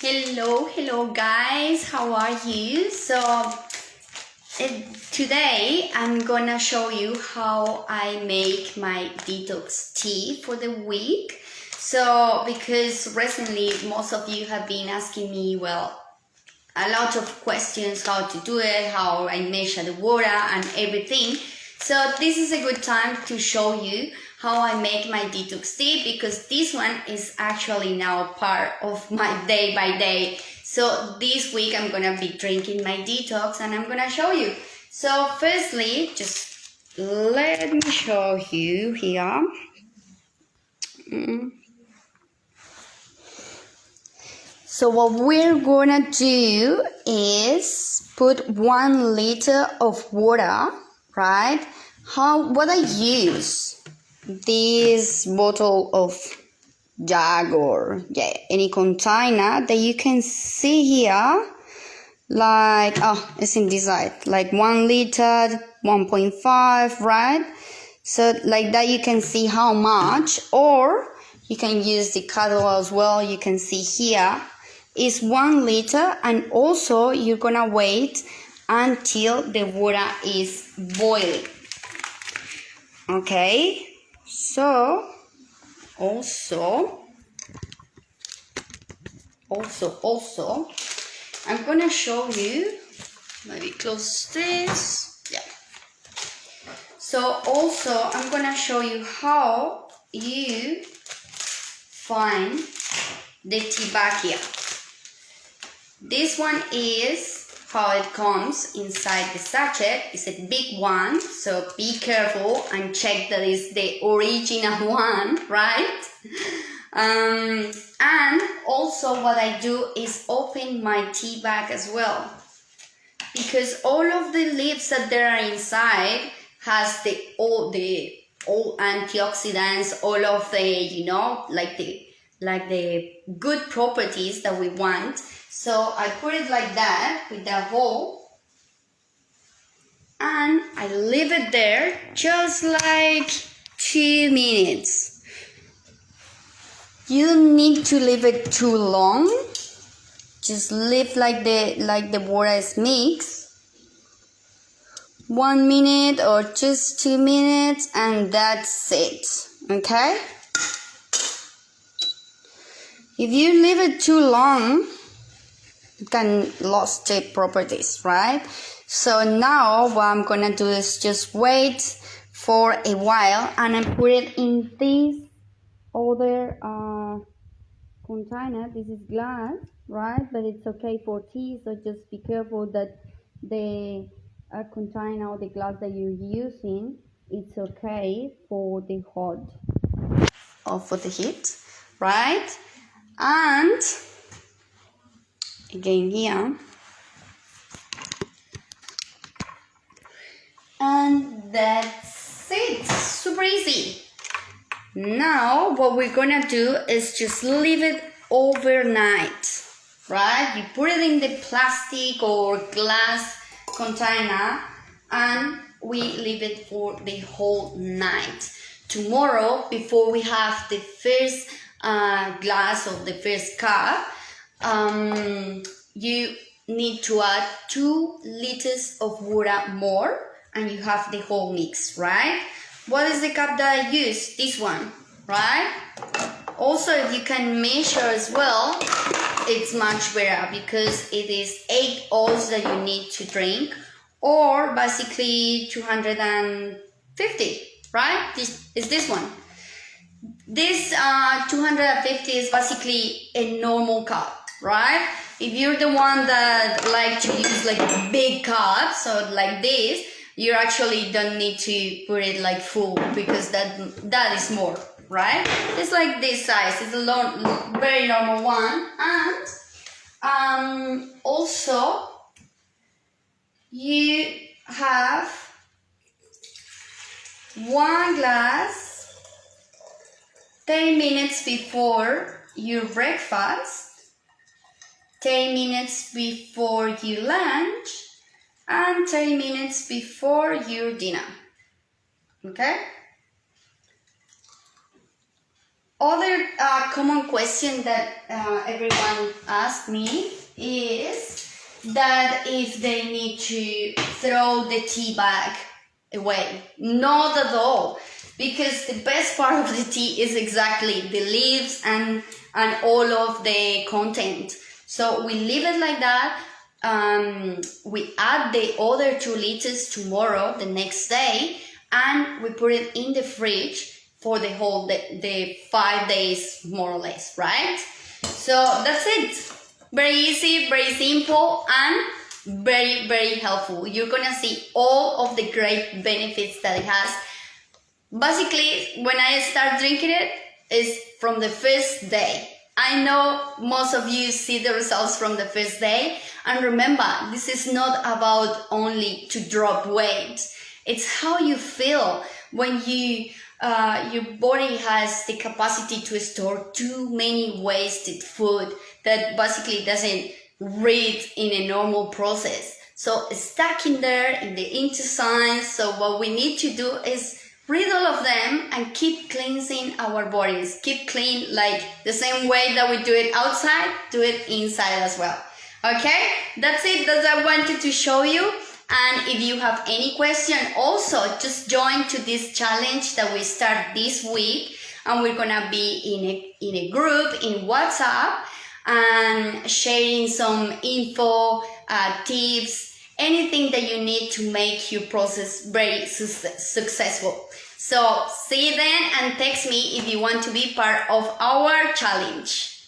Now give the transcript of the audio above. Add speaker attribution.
Speaker 1: Hello guys, how are you? Today I'm gonna show you how I make my detox tea for the week. Because recently most of you have been asking me, a lot of questions how to do it, how I measure the water and everything. So this is a good time to show you how I make my detox tea, because this one is actually now part of my day by day. So this week I'm gonna be drinking my detox and I'm gonna show you. So firstly, just let me show you here. So what we're gonna do is put 1 liter of water, right? What I use, this bottle of jug or any container that you can see here, like, it's in this side, like 1 liter, 1.5, right? So like that you can see how much, or you can use the kettle as well. You can see here is 1 liter, and also you're gonna wait until the water is boiling. Okay, so also I'm gonna show you, maybe close this, so also I'm gonna show you how you find the tea bag here. This one is how it comes inside the sachet. It's a big one, so be careful and check that it's the original one, right? And also what I do is open my tea bag as well, because all of the leaves that there are inside has all the antioxidants, all of the, like the good properties that we want. So I put it like that with the hole, and I leave it there just like 2 minutes. You don't need to leave it too long. Just leave like the water is mixed. 1 minute or just 2 minutes, and that's it. Okay? If you leave it too long, it can lose the properties, right? So now what I'm gonna do is just wait for a while, and I put it in this other container. This is glass, right? But it's okay for tea, so just be careful that the container or the glass that you're using, it's okay for the hot or for the heat, right? And again here, and that's it. Super easy. Now what we're gonna do is just leave it overnight, right? You put it in the plastic or glass container, and we leave it for the whole night. Tomorrow, before we have the first glass or the first cup, you need to add 2 liters of water more, and you have the whole mix, right? What is the cup that I use? This one, right? Also, if you can measure as well, it's much better, because it is 8 ounces that you need to drink, or basically 250, right? This is this one. This 250 is basically a normal cup, right? If you're the one that like to use like a big cup, so like this, you actually don't need to put it like full, because that is more, right? It's like this size. It's a very normal one. And also you have 1 glass 10 minutes before your breakfast, 10 minutes before your lunch, and 10 minutes before your dinner. Okay? Other common question that everyone asks me is that if they need to throw the tea bag away. Not at all, because the best part of the tea is exactly the leaves and all of the content. So we leave it like that. We add the other 2 liters tomorrow, the next day, and we put it in the fridge for the whole the 5 days, more or less, right? So that's it. Very easy, very simple, and very, very helpful. You're gonna see all of the great benefits that it has. Basically, when I start drinking it, is from the first day. I know most of you see the results from the first day. And remember, this is not about only to drop weight. It's how you feel when your body has the capacity to store too many wasted food that basically doesn't read in a normal process. So it's stuck in there in the intestines. So what we need to do is read all of them and keep cleansing our bodies. Keep clean, like the same way that we do it outside, do it inside as well. Okay, that's it. That's what I wanted to show you. And if you have any question, also just join to this challenge that we start this week. And we're gonna be in a group in WhatsApp and sharing some info, tips, anything that you need to make your process very successful. So see you then, and text me if you want to be part of our challenge.